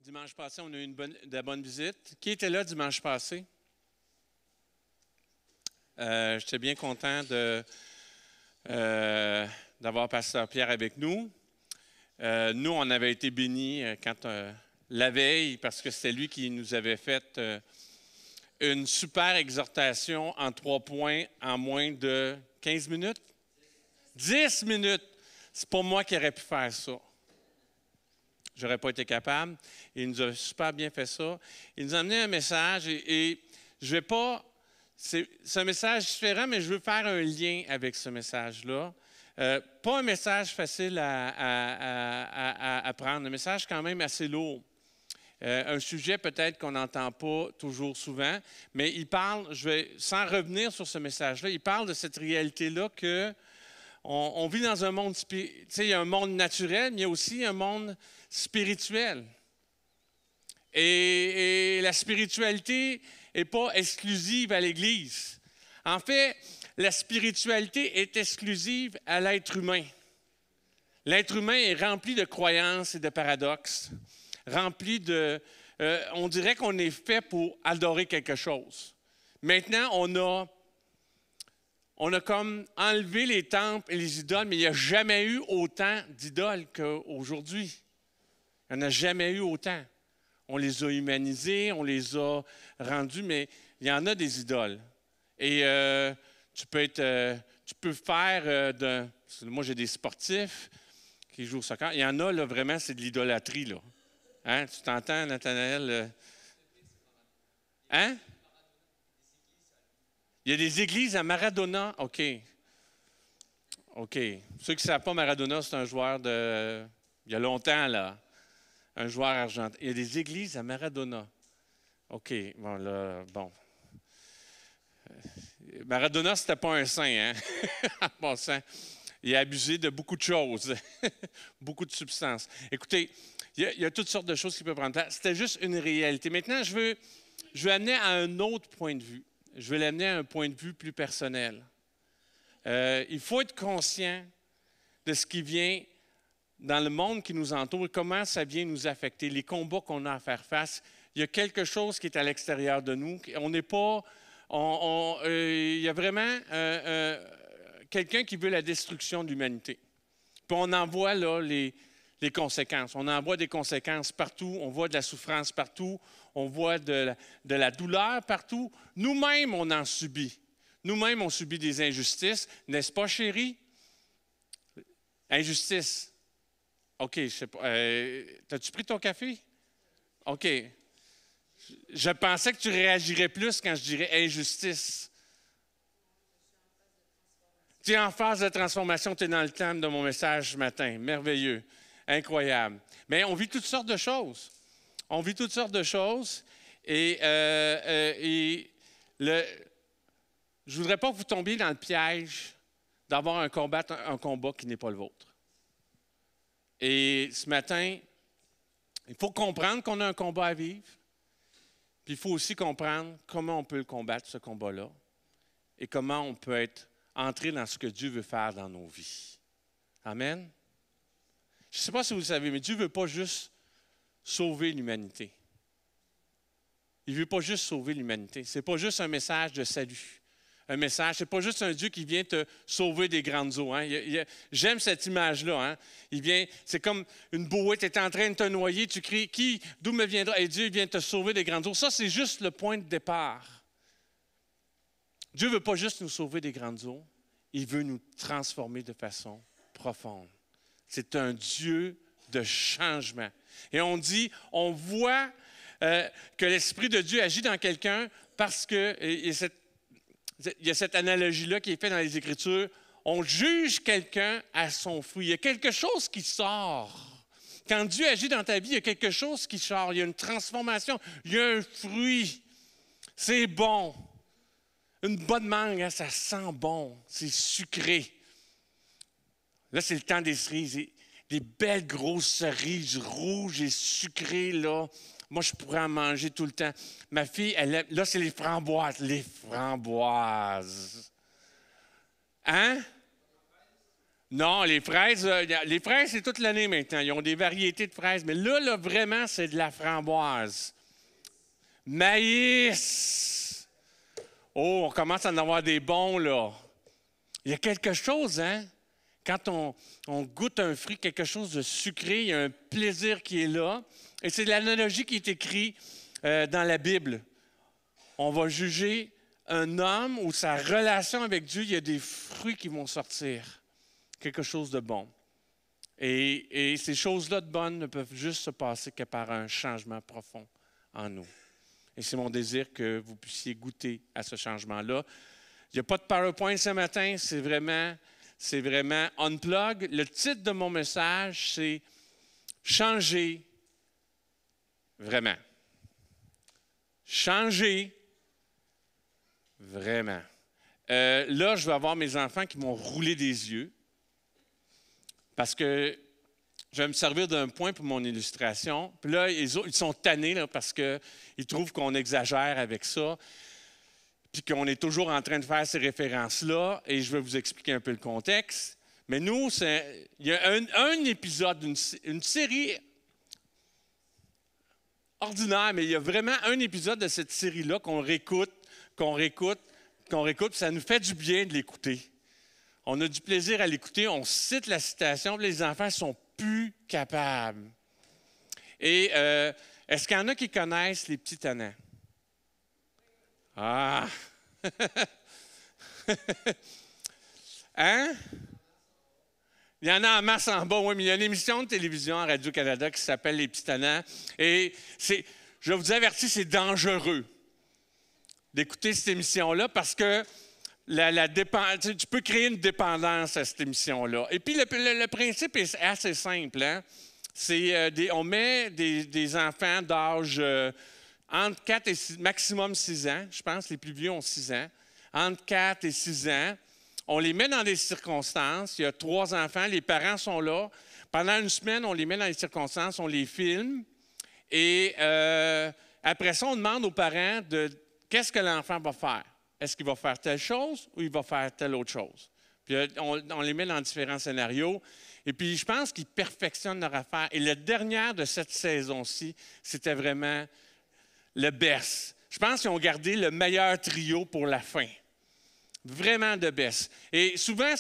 Dimanche passé, on a eu de la bonne visite. Qui était là dimanche passé? J'étais bien content d'avoir Pasteur Pierre avec nous. Nous, on avait été bénis la veille parce que c'était lui qui nous avait fait une super exhortation en 3 points en moins de 15 minutes. 10 minutes. C'est pas moi qui aurais pu faire ça. J'aurais pas été capable. Il nous a super bien fait ça. Il nous a amené un message et je vais pas... C'est un message différent, mais je veux faire un lien avec ce message-là. Pas un message facile à prendre, un message quand même assez lourd. Un sujet peut-être qu'on n'entend pas toujours souvent, mais il parle, sans revenir sur ce message-là, il parle de cette réalité-là que on vit dans un monde, tu sais, il y a un monde naturel, mais il y a aussi un monde spirituel. Et la spiritualité n'est pas exclusive à l'Église. En fait, la spiritualité est exclusive à l'être humain. L'être humain est rempli de croyances et de paradoxes, rempli de... on dirait qu'on est fait pour adorer quelque chose. Maintenant, on a comme enlevé les temples et les idoles, mais il n'y a jamais eu autant d'idoles qu'aujourd'hui. Il n'y en a jamais eu autant. On les a humanisés, on les a rendus, mais il y en a des idoles. Et tu peux faire moi, j'ai des sportifs qui jouent au soccer. Il y en a, là, vraiment, c'est de l'idolâtrie, là. Hein? Tu t'entends, Nathanaël? Hein? Il y a des églises à Maradona. OK. Ceux qui ne savent pas, Maradona, c'est un joueur il y a longtemps, là. Un joueur argentin. Il y a des églises à Maradona. OK. Bon, là, bon. Maradona, c'était pas un saint, hein? En passant. Il a abusé de beaucoup de choses. Beaucoup de substances. Écoutez, il y a toutes sortes de choses qui peuvent prendre place. C'était juste une réalité. Maintenant, je veux amener à un autre point de vue. Je veux l'amener à un point de vue plus personnel. Il faut être conscient de ce qui vient dans le monde qui nous entoure et comment ça vient nous affecter, les combats qu'on a à faire face. Il y a quelque chose qui est à l'extérieur de nous. On n'est pas... il y a vraiment quelqu'un qui veut la destruction de l'humanité. Puis on en voit là les conséquences. On en voit des conséquences partout. On voit de la souffrance partout. On voit de la douleur partout. Nous-mêmes, on en subit. Nous-mêmes, on subit des injustices. N'est-ce pas, chérie? Injustice. OK, je sais pas. T'as-tu pris ton café? OK. Je pensais que tu réagirais plus quand je dirais injustice. Tu es en phase de transformation, tu es dans le thème de mon message ce matin. Merveilleux, incroyable. Mais on vit toutes sortes de choses. On vit toutes sortes de choses et je ne voudrais pas que vous tombiez dans le piège d'avoir un combat qui n'est pas le vôtre. Et ce matin, il faut comprendre qu'on a un combat à vivre. Puis il faut aussi comprendre comment on peut le combattre, ce combat-là, et comment on peut entrer dans ce que Dieu veut faire dans nos vies. Amen? Je ne sais pas si vous le savez, mais Dieu ne veut pas juste sauver l'humanité. Il ne veut pas juste sauver l'humanité. Ce n'est pas juste un message de salut. Un message, ce n'est pas juste un Dieu qui vient te sauver des grandes eaux. Hein? J'aime cette image-là. Hein? C'est comme une bouée, tu es en train de te noyer, tu cries, d'où me viendra? Et Dieu vient te sauver des grandes eaux. Ça, c'est juste le point de départ. Dieu ne veut pas juste nous sauver des grandes eaux, il veut nous transformer de façon profonde. C'est un Dieu de changement. Et on voit que l'Esprit de Dieu agit dans quelqu'un parce que, il y a cette analogie-là qui est faite dans les Écritures. On juge quelqu'un à son fruit. Il y a quelque chose qui sort. Quand Dieu agit dans ta vie, il y a quelque chose qui sort. Il y a une transformation. Il y a un fruit. C'est bon. Une bonne mangue, hein, ça sent bon. C'est sucré. Là, c'est le temps des cerises. Des belles grosses cerises rouges et sucrées, là. Moi, je pourrais en manger tout le temps. Ma fille, là, c'est les framboises. Les framboises. Hein? Non, les fraises, c'est toute l'année maintenant. Ils ont des variétés de fraises. Mais là, vraiment, c'est de la framboise. Maïs. Oh, on commence à en avoir des bons, là. Il y a quelque chose, hein? Quand on goûte un fruit, quelque chose de sucré, il y a un plaisir qui est là. Et c'est l'analogie qui est écrite dans la Bible. On va juger un homme ou sa relation avec Dieu, il y a des fruits qui vont sortir. Quelque chose de bon. Et ces choses-là de bonnes ne peuvent juste se passer que par un changement profond en nous. Et c'est mon désir que vous puissiez goûter à ce changement-là. Il n'y a pas de PowerPoint ce matin, c'est vraiment unplug. Le titre de mon message, c'est « Changer vraiment ». Changer vraiment. Là, je vais avoir mes enfants qui m'ont roulé des yeux parce que je vais me servir d'un point pour mon illustration. Puis là, ils sont tannés là, parce qu'ils trouvent qu'on exagère avec ça, puis qu'on est toujours en train de faire ces références-là, et je vais vous expliquer un peu le contexte. Mais nous, il y a un épisode d'une série ordinaire, mais il y a vraiment un épisode de cette série-là qu'on réécoute, puis ça nous fait du bien de l'écouter. On a du plaisir à l'écouter, on cite la citation, puis les enfants sont plus capables. Et est-ce qu'il y en a qui connaissent les petits tannants? Ah! Hein? Il y en a en masse en bas, oui, mais il y a une émission de télévision à Radio-Canada qui s'appelle Les Petits Tannants. Et je vous avertis, c'est dangereux d'écouter cette émission-là parce que tu peux créer une dépendance à cette émission-là. Et puis, le principe est assez simple. Hein? On met des enfants d'âge entre 4 et 6, maximum 6 ans. Je pense que les plus vieux ont 6 ans. Entre 4 et 6 ans. On les met dans des circonstances. Il y a 3 enfants. Les parents sont là. Pendant une semaine, on les met dans des circonstances. On les filme. Et après ça, on demande aux parents qu'est-ce que l'enfant va faire. Est-ce qu'il va faire telle chose ou il va faire telle autre chose? Puis on les met dans différents scénarios. Et puis, je pense qu'ils perfectionnent leur affaire. Et le dernier de cette saison-ci, c'était vraiment le best. Je pense qu'ils ont gardé le meilleur trio pour la fin. Vraiment de best. Et souvent,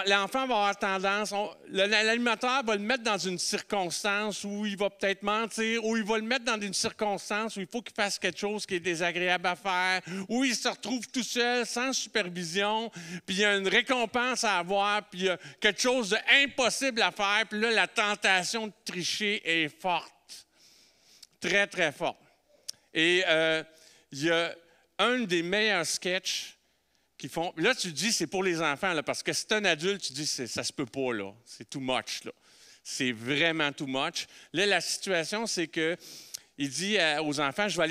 l'enfant va avoir tendance, l'animateur va le mettre dans une circonstance où il va peut-être mentir, ou il va le mettre dans une circonstance où il faut qu'il fasse quelque chose qui est désagréable à faire, où il se retrouve tout seul, sans supervision, puis il y a une récompense à avoir, puis il y a quelque chose d'impossible à faire, puis là, la tentation de tricher est forte. Très, très forte. Et il y a un des meilleurs sketchs qui font. Là, tu dis c'est pour les enfants, là, parce que c'est un adulte, tu dis ça se peut pas, là. C'est too much, là. C'est vraiment too much. Là, la situation, c'est que il dit aux enfants, je vais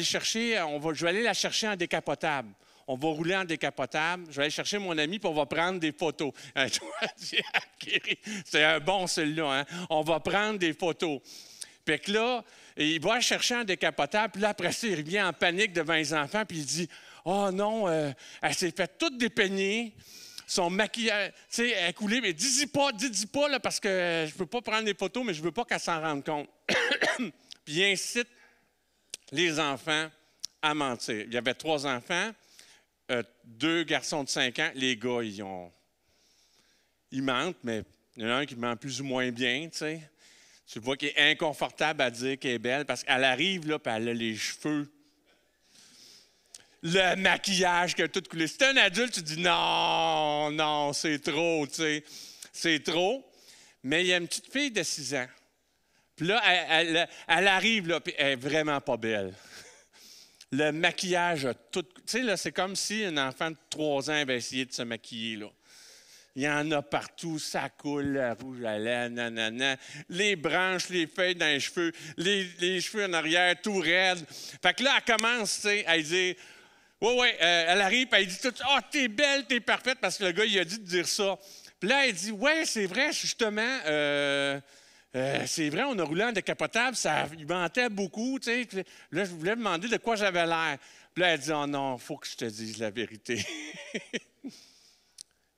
aller la chercher en décapotable. On va rouler en décapotable. Je vais aller chercher mon ami, puis on va prendre des photos. C'est un bon celui-là, hein? On va prendre des photos. Puis que là, il va chercher un décapotable, puis là, après ça, il revient en panique devant les enfants, puis il dit « Oh non, elle s'est fait toute dépeigner, son maquillage, tu sais, elle est coulée, mais dis-y pas, là, parce que je ne peux pas prendre des photos, mais je ne veux pas qu'elle s'en rende compte. » Puis il incite les enfants à mentir. Il y avait 3 enfants, 2 garçons de 5 ans. Les gars, ils mentent, mais il y en a un qui ment plus ou moins bien, tu sais. Tu vois qu'elle est inconfortable à dire qu'elle est belle parce qu'elle arrive, là, puis elle a les cheveux. Le maquillage qui a tout coulé. Si t'es un adulte, tu dis non, c'est trop, tu sais. C'est trop. Mais il y a une petite fille de 6 ans. Puis là, elle arrive, là, puis elle est vraiment pas belle. Le maquillage a tout. Tu sais, là, c'est comme si un enfant de 3 ans avait essayé de se maquiller, là. Il y en a partout, ça coule, la rouge à lèvres, nanana. Les branches, les feuilles dans les cheveux, les cheveux en arrière, tout raides. Fait que là, elle commence, tu sais, à dire, elle arrive, puis elle dit tout, t'es belle, t'es parfaite, parce que le gars, il a dit de dire ça. Puis là, elle dit, ouais, c'est vrai, justement, c'est vrai, on a roulé en décapotable, il mentait beaucoup, tu sais. Là, je voulais demander de quoi j'avais l'air. Puis là, elle dit, oh non, il faut que je te dise la vérité.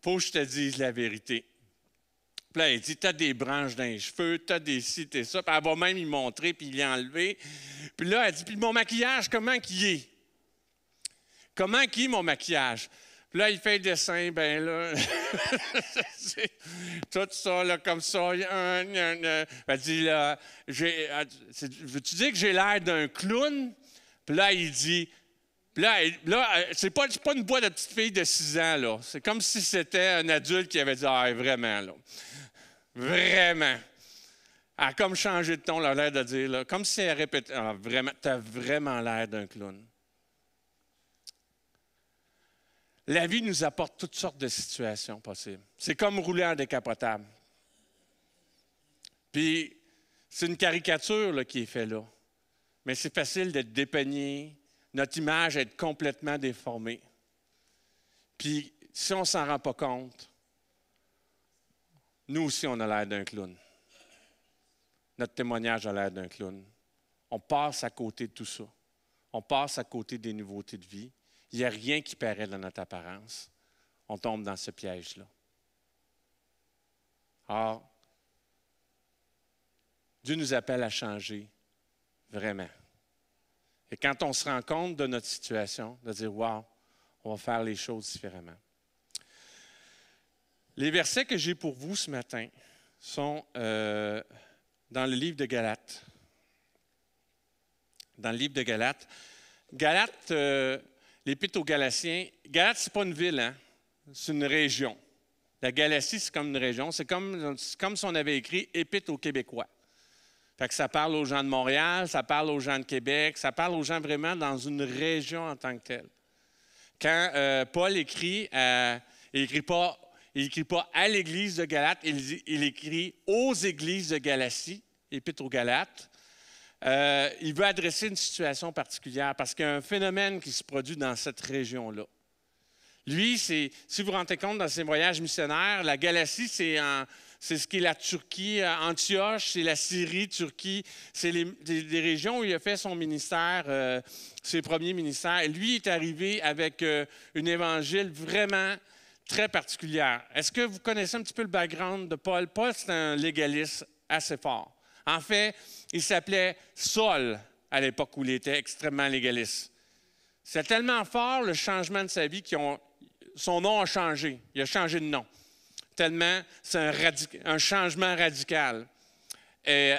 Faut que je te dise la vérité. Puis là, il dit, t'as des branches dans les cheveux, t'as des ci, t'as ça. Puis elle va même y montrer, puis il l'a enlevé. Puis là, elle dit, puis mon maquillage, comment qu'il est? Comment qu'il est mon maquillage? Puis là, il fait le dessin, ben là, tout ça, là, comme ça. Elle dit, là, veux-tu dire que j'ai l'air d'un clown? Puis là, il dit, puis là, c'est pas une boîte de petite fille de 6 ans, là. C'est comme si c'était un adulte qui avait dit, ah, vraiment, là. Vraiment. Elle a comme changé de ton, là, l'air de dire, là, comme si elle répétait, ah, vraiment, t'as vraiment l'air d'un clown. La vie nous apporte toutes sortes de situations possibles. C'est comme rouler en décapotable. Puis, c'est une caricature là, qui est faite là. Mais c'est facile d'être dépeigné, notre image est complètement déformée. Puis, si on ne s'en rend pas compte, nous aussi, on a l'air d'un clown. Notre témoignage a l'air d'un clown. On passe à côté de tout ça. On passe à côté des nouveautés de vie. Il n'y a rien qui paraît dans notre apparence. On tombe dans ce piège-là. Or, Dieu nous appelle à changer, vraiment. Et quand on se rend compte de notre situation, de dire, wow, on va faire les choses différemment. Les versets que j'ai pour vous ce matin sont dans le livre de Galates. Dans le livre de Galates. Galates, l'Épître aux Galatiens, Galates, ce n'est pas une ville, hein? C'est une région. La Galatie, c'est comme une région. C'est comme si on avait écrit Épître aux Québécois. Fait que ça parle aux gens de Montréal, ça parle aux gens de Québec, ça parle aux gens vraiment dans une région en tant que telle. Quand Paul écrit, il n'écrit pas à l'Église de Galates, il écrit aux Églises de Galatie, Épître aux Galates. Il veut adresser une situation particulière parce qu'il y a un phénomène qui se produit dans cette région-là. Lui, si vous vous rendez compte dans ses voyages missionnaires, la Galatie, c'est ce qui est la Turquie, Antioche, c'est la Syrie, Turquie, c'est des régions où il a fait son ministère, ses premiers ministères. Et lui est arrivé avec un évangile vraiment très particulier. Est-ce que vous connaissez un petit peu le background de Paul? Paul, c'est un légaliste assez fort. En fait, il s'appelait Saul à l'époque où il était extrêmement légaliste. C'est tellement fort le changement de sa vie son nom a changé. Il a changé de nom. Tellement, c'est un changement radical. Et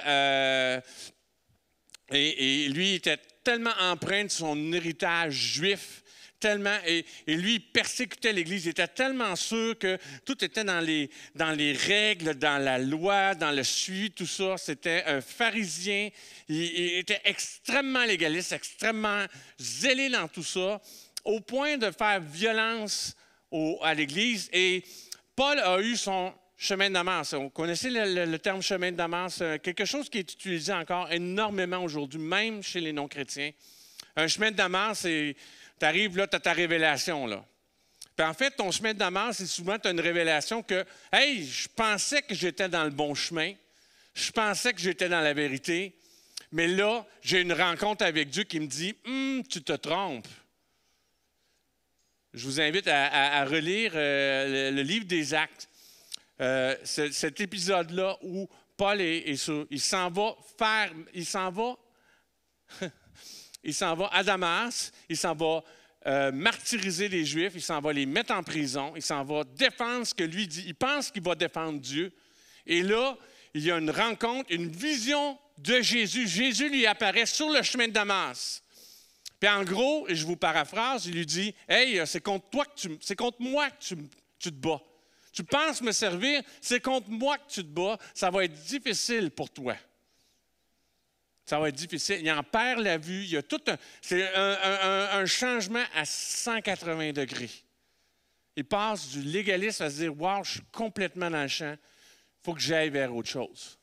lui, il était tellement empreint de son héritage juif, et lui, il persécutait l'Église. Il était tellement sûr que tout était dans les règles, dans la loi, dans le suivi, tout ça. C'était un pharisien. Il était extrêmement légaliste, extrêmement zélé dans tout ça, au point de faire violence à l'Église. Et Paul a eu son chemin de Damas. Vous connaissez le terme chemin de Damas? Quelque chose qui est utilisé encore énormément aujourd'hui, même chez les non-chrétiens. Un chemin de Damas, c'est... Tu arrives là, tu as ta révélation, là. Puis en fait, ton chemin de Damas, c'est souvent tu as une révélation que, hey, je pensais que j'étais dans le bon chemin, je pensais que j'étais dans la vérité, mais là, j'ai une rencontre avec Dieu qui me dit, tu te trompes. Je vous invite à relire le livre des Actes. Cet épisode-là où Paul il s'en va à Damas, il s'en va martyriser les Juifs, il s'en va les mettre en prison, il s'en va défendre ce que lui dit. Il pense qu'il va défendre Dieu. Et là, il y a une rencontre, une vision de Jésus. Jésus lui apparaît sur le chemin de Damas. Puis en gros, et je vous paraphrase, il lui dit, « Hey, c'est contre moi que tu te bats. Tu penses me servir, c'est contre moi que tu te bats. Ça va être difficile pour toi. » Ça va être difficile. Il en perd la vue. Il y a c'est un changement à 180 degrés. Il passe du légalisme à se dire, « Wow, je suis complètement dans le champ. Il faut que j'aille vers autre chose. »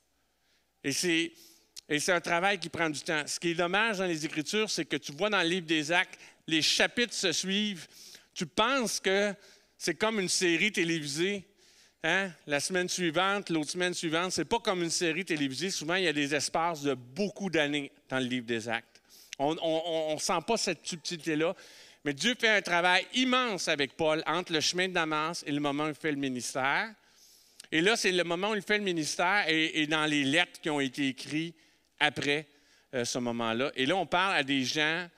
Et c'est un travail qui prend du temps. Ce qui est dommage dans les Écritures, c'est que tu vois dans le livre des Actes, les chapitres se suivent. Tu penses que c'est comme une série télévisée. Hein? La semaine suivante, l'autre semaine suivante, ce n'est pas comme une série télévisée. Souvent, il y a des espaces de beaucoup d'années dans le livre des Actes. On ne sent pas cette subtilité-là. Mais Dieu fait un travail immense avec Paul entre le chemin de Damas et le moment où il fait le ministère. Et là, c'est le moment où il fait le ministère et dans les lettres qui ont été écrites après ce moment-là. Et là, on parle à des gens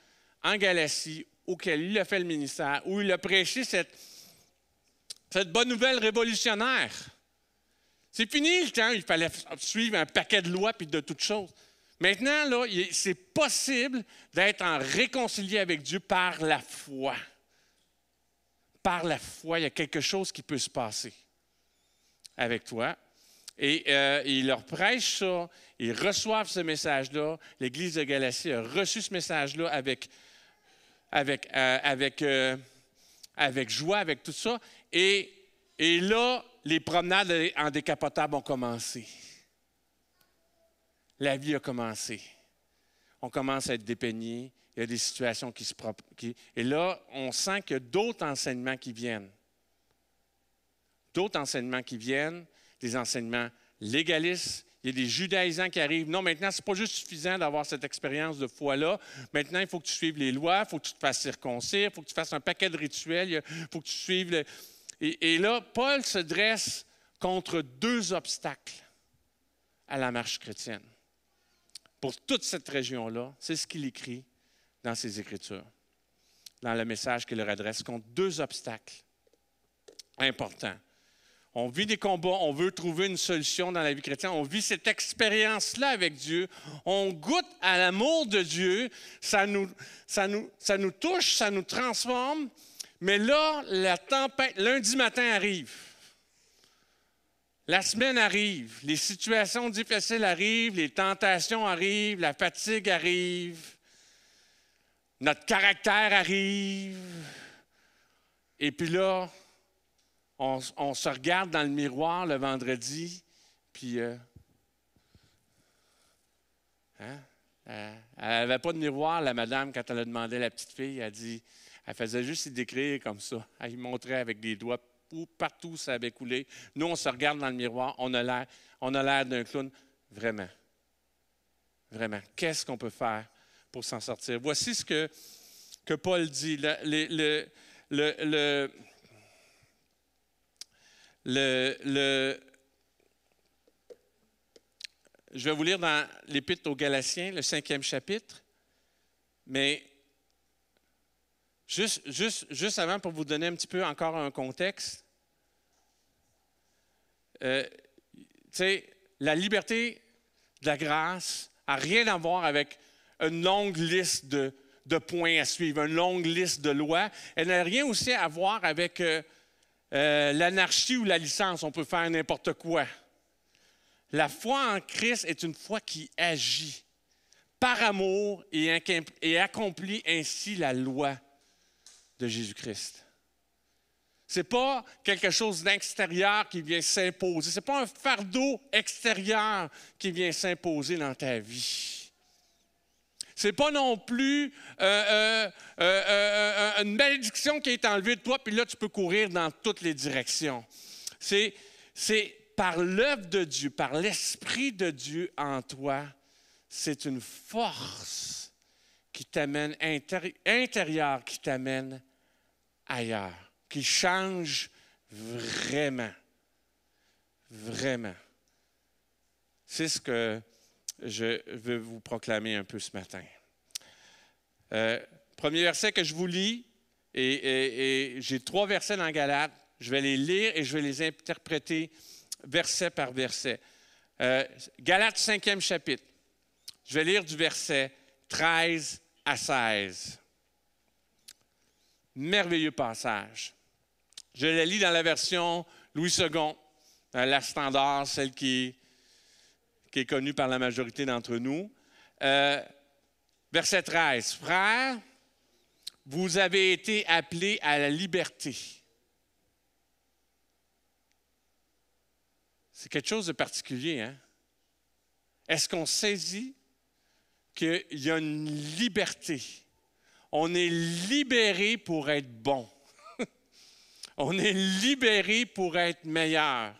en Galatie auxquels il a fait le ministère, où il a prêché cette bonne nouvelle révolutionnaire. C'est fini le temps, il fallait suivre un paquet de lois puis de toutes choses. Maintenant, là, c'est possible d'être en réconcilié avec Dieu par la foi. Par la foi, il y a quelque chose qui peut se passer avec toi. Et il leur prêche ça, ils reçoivent ce message-là. L'Église de Galatie a reçu ce message-là avec joie, avec tout ça. Et là, les promenades en décapotable ont commencé. La vie a commencé. On commence à être dépeigné. Il y a des situations qui se propagent. Et là, on sent qu'il y a d'autres enseignements qui viennent. D'autres enseignements qui viennent, des enseignements légalistes. Il y a des judaïsants qui arrivent. Non, maintenant, ce n'est pas juste suffisant d'avoir cette expérience de foi-là. Maintenant, il faut que tu suives les lois, il faut que tu te fasses circoncire, il faut que tu fasses un paquet de rituels, il faut que tu suives... Et là, Paul se dresse contre deux obstacles à la marche chrétienne. Pour toute cette région-là, c'est ce qu'il écrit dans ses Écritures, dans le message qu'il leur adresse, contre deux obstacles importants. On vit des combats, on veut trouver une solution dans la vie chrétienne, on vit cette expérience-là avec Dieu, on goûte à l'amour de Dieu, ça nous touche, ça nous transforme, mais là, la tempête, lundi matin arrive. La semaine arrive, les situations difficiles arrivent, les tentations arrivent, la fatigue arrive, notre caractère arrive. Et puis là, on se regarde dans le miroir le vendredi, puis elle n'avait pas de miroir, la madame, quand elle a demandé à la petite fille, elle dit, elle faisait juste y décrire comme ça. Elle y montrait avec des doigts partout où ça avait coulé. Nous, on se regarde dans le miroir, on a l'air d'un clown. Vraiment. Vraiment. Qu'est-ce qu'on peut faire pour s'en sortir? Voici ce que Paul dit. Je vais vous lire dans l'Épître aux Galatiens, le 5e chapitre, mais juste avant, pour vous donner un petit peu encore un contexte, la liberté de la grâce n'a rien à voir avec une longue liste de points à suivre, une longue liste de lois. Elle n'a rien aussi à voir avec l'anarchie ou la licence. On peut faire n'importe quoi. La foi en Christ est une foi qui agit par amour et accomplit ainsi la loi de Jésus-Christ. Ce n'est pas quelque chose d'extérieur qui vient s'imposer. Ce n'est pas un fardeau extérieur qui vient s'imposer dans ta vie. Ce n'est pas non plus une malédiction qui est enlevée de toi, puis là, tu peux courir dans toutes les directions. C'est par l'œuvre de Dieu, par l'Esprit de Dieu en toi, c'est une force qui t'amène intérieure, qui t'amène ailleurs, qui change vraiment. Vraiment. C'est ce que je veux vous proclamer un peu ce matin. Premier verset que je vous lis, et j'ai 3 versets dans Galates. Je vais les lire et je vais les interpréter verset par verset. Galates 5e chapitre. Je vais lire du verset 13 à 16. Merveilleux passage. Je le lis dans la version Louis II, la standard, celle qui est connue par la majorité d'entre nous. Verset 13. Frères, vous avez été appelés à la liberté. C'est quelque chose de particulier, hein? Est-ce qu'on saisit qu'il y a une liberté? On est libéré pour être bon. On est libéré pour être meilleur.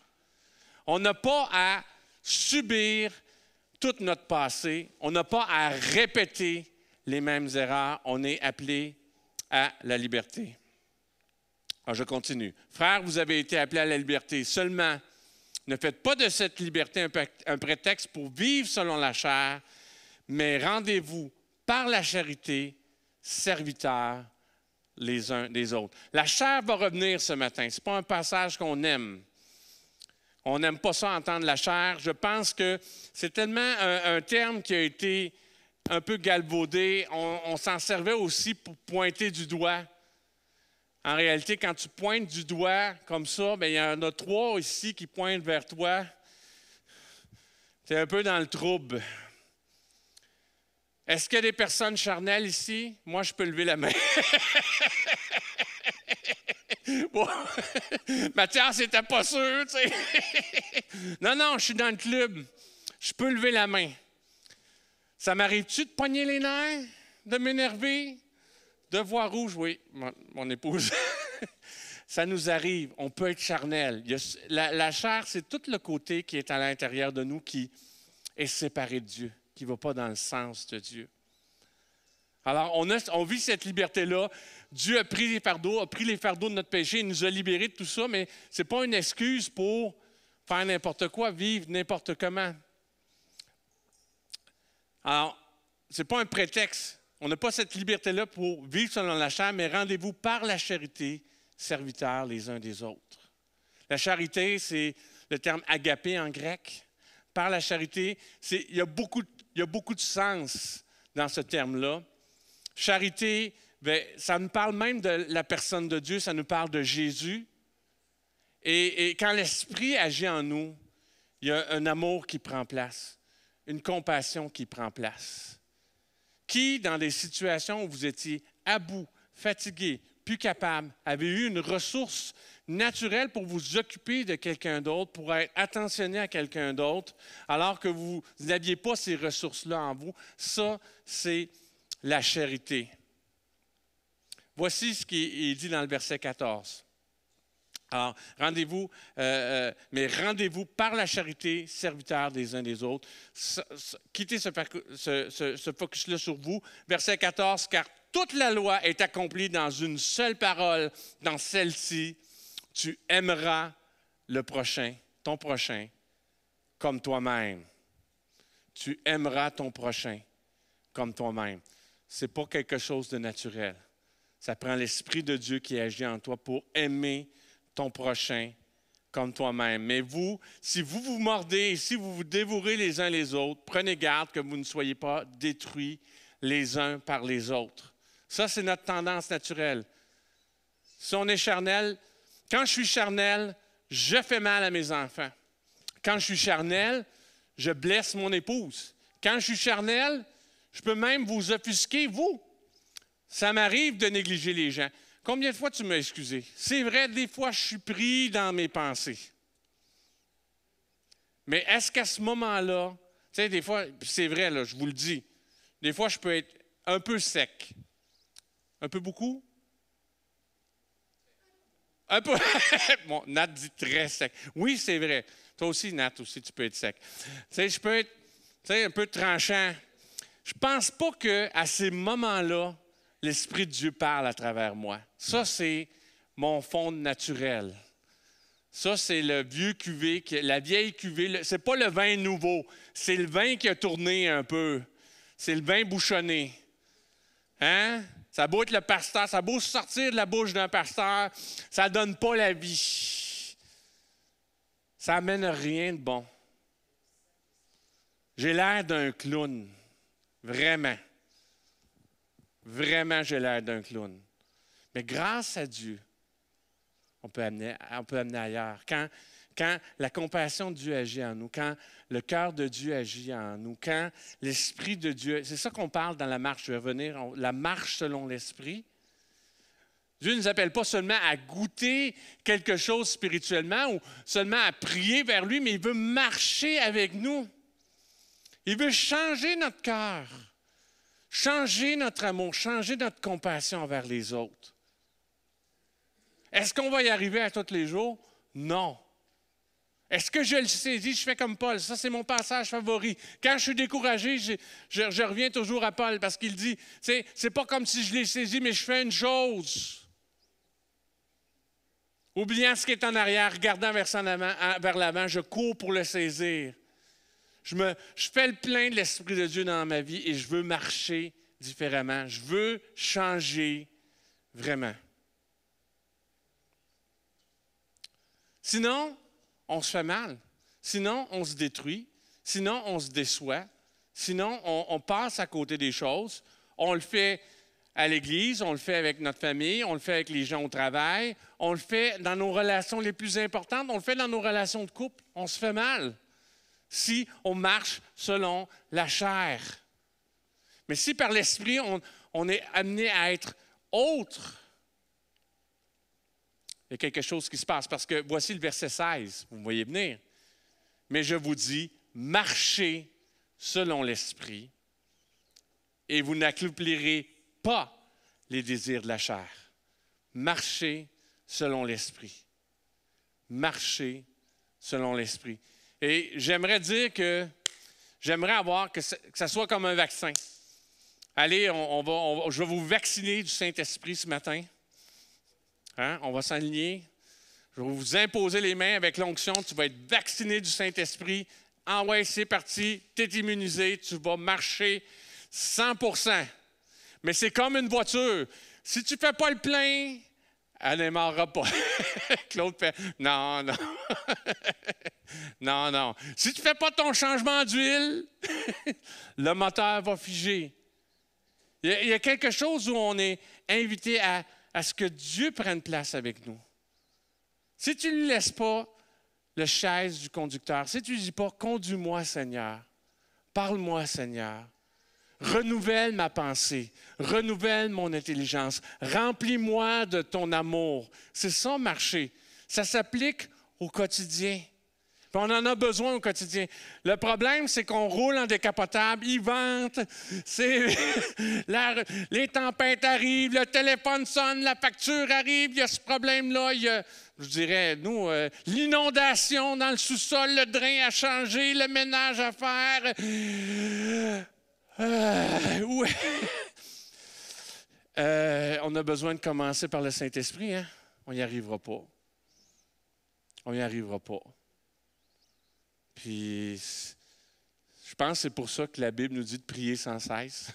On n'a pas à subir tout notre passé. On n'a pas à répéter les mêmes erreurs. On est appelé à la liberté. Alors, je continue. Frères, vous avez été appelés à la liberté. Seulement, Ne faites pas de cette liberté un prétexte pour vivre selon la chair, mais rendez-vous par la charité, serviteurs les uns des autres. La chair va revenir ce matin. Ce n'est pas un passage qu'on aime. On n'aime pas ça, entendre la chair. Je pense que c'est tellement un terme qui a été un peu galvaudé. On s'en servait aussi pour pointer du doigt. En réalité, quand tu pointes du doigt comme ça, bien, il y en a 3 ici qui pointent vers toi. Tu es un peu dans le trouble. Est-ce qu'il y a des personnes charnelles ici? Moi, je peux lever la main. Bon. Mathias, c'était pas sûr, tu sais. Non, je suis dans le club. Je peux lever la main. Ça m'arrive-tu de pogner les nerfs? De m'énerver? De voir rouge? Oui, mon épouse. Ça nous arrive. On peut être charnel. La chair, c'est tout le côté qui est à l'intérieur de nous qui est séparé de Dieu, qui ne va pas dans le sens de Dieu. Alors, on vit cette liberté-là. Dieu a pris les fardeaux de notre péché, il nous a libérés de tout ça, mais ce n'est pas une excuse pour faire n'importe quoi, vivre n'importe comment. Alors, ce n'est pas un prétexte. On n'a pas cette liberté-là pour vivre selon la chair, mais rendez-vous par la charité, serviteurs les uns des autres. La charité, c'est le terme agapé en grec. Par la charité, il y a beaucoup de sens dans ce terme-là. Charité, bien, ça nous parle même de la personne de Dieu, ça nous parle de Jésus. Et quand l'Esprit agit en nous, il y a un amour qui prend place, une compassion qui prend place. Qui, dans des situations où vous étiez à bout, fatigué, plus capable, avait eu une ressource naturelle pour vous occuper de quelqu'un d'autre, pour être attentionné à quelqu'un d'autre, alors que vous n'aviez pas ces ressources-là en vous, ça, c'est la charité. Voici ce qui est dit dans le verset 14. Alors, rendez-vous par la charité, serviteurs des uns des autres. Quittez ce focus-là sur vous. Verset 14, car toute la loi est accomplie dans une seule parole, dans celle-ci, tu aimeras ton prochain, comme toi-même. Tu aimeras ton prochain comme toi-même. Ce n'est pas quelque chose de naturel. Ça prend l'Esprit de Dieu qui agit en toi pour aimer ton prochain comme toi-même. Mais vous, si vous vous mordez et si vous vous dévorez les uns les autres, prenez garde que vous ne soyez pas détruits les uns par les autres. Ça, c'est notre tendance naturelle. Si on est charnel, quand je suis charnel, je fais mal à mes enfants. Quand je suis charnel, je blesse mon épouse. Quand je suis charnel, je peux même vous offusquer, vous. Ça m'arrive de négliger les gens. Combien de fois tu m'as excusé? C'est vrai, des fois, je suis pris dans mes pensées. Mais est-ce qu'à ce moment-là, tu sais, des fois, c'est vrai, là, je vous le dis, des fois, je peux être un peu sec. Un peu beaucoup? Un peu. Bon, Nat dit très sec. Oui, c'est vrai. Toi aussi, Nat, aussi, tu peux être sec. Tu sais, je peux être un peu tranchant. Je ne pense pas qu'à ces moments-là, l'Esprit de Dieu parle à travers moi. Ça, c'est mon fond naturel. Ça, c'est le vieux cuvée, la vieille cuvée. Ce n'est pas le vin nouveau. C'est le vin qui a tourné un peu. C'est le vin bouchonné. Hein? Ça a beau être le pasteur, ça a beau sortir de la bouche d'un pasteur, ça ne donne pas la vie. Ça n'amène rien de bon. J'ai l'air d'un clown. Vraiment. Vraiment, j'ai l'air d'un clown. Mais grâce à Dieu, on peut amener ailleurs. Quand la compassion de Dieu agit en nous, quand le cœur de Dieu agit en nous, quand l'Esprit de Dieu... C'est ça qu'on parle dans la marche, je vais revenir, la marche selon l'Esprit. Dieu ne nous appelle pas seulement à goûter quelque chose spirituellement ou seulement à prier vers lui, mais il veut marcher avec nous. Il veut changer notre cœur, changer notre amour, changer notre compassion envers les autres. Est-ce qu'on va y arriver à tous les jours? Non. Est-ce que je le saisis? Je fais comme Paul. Ça, c'est mon passage favori. Quand je suis découragé, je reviens toujours à Paul parce qu'il dit, c'est pas comme si je l'ai saisi, mais je fais une chose. Oubliant ce qui est en arrière, regardant vers l'avant, je cours pour le saisir. Je fais le plein de l'Esprit de Dieu dans ma vie et je veux marcher différemment. Je veux changer vraiment. Sinon, on se fait mal. Sinon, on se détruit. Sinon, on se déçoit. Sinon, on passe à côté des choses. On le fait à l'Église, on le fait avec notre famille, on le fait avec les gens au travail, on le fait dans nos relations les plus importantes, on le fait dans nos relations de couple. On se fait mal si on marche selon la chair. Mais si par l'Esprit, on est amené à être autre, il y a quelque chose qui se passe. Parce que voici le verset 16, vous me voyez venir. Mais je vous dis, marchez selon l'Esprit et vous n'accomplirez pas les désirs de la chair. Marchez selon l'Esprit. Marchez selon l'Esprit. Et j'aimerais dire que j'aimerais avoir que ça soit comme un vaccin. Allez, je vais vous vacciner du Saint-Esprit ce matin. Hein? On va s'aligner. Je vais vous imposer les mains avec l'onction. Tu vas être vacciné du Saint-Esprit. Ah ouais, c'est parti. Tu es immunisé. Tu vas marcher 100%. Mais c'est comme une voiture. Si tu ne fais pas le plein, elle ne démarrera pas. Claude fait « Non, non. Non, non. Si tu ne fais pas ton changement d'huile, le moteur va figer. » Il y a quelque chose où on est invité à ce que Dieu prenne place avec nous. Si tu ne laisses pas le chaise du conducteur, si tu ne dis pas « Conduis-moi, Seigneur. Parle-moi, Seigneur. » Renouvelle ma pensée, renouvelle mon intelligence, remplis-moi de ton amour. C'est ça, marcher. Ça s'applique au quotidien. Puis on en a besoin au quotidien. Le problème, c'est qu'on roule en décapotable, ils vantent, les tempêtes arrivent, le téléphone sonne, la facture arrive, il y a ce problème-là, il y a, je dirais, nous, l'inondation dans le sous-sol, le drain à changer, le ménage à faire. Ouais. On a besoin de commencer par le Saint-Esprit, hein? On n'y arrivera pas. On n'y arrivera pas. Puis, je pense que c'est pour ça que la Bible nous dit de prier sans cesse.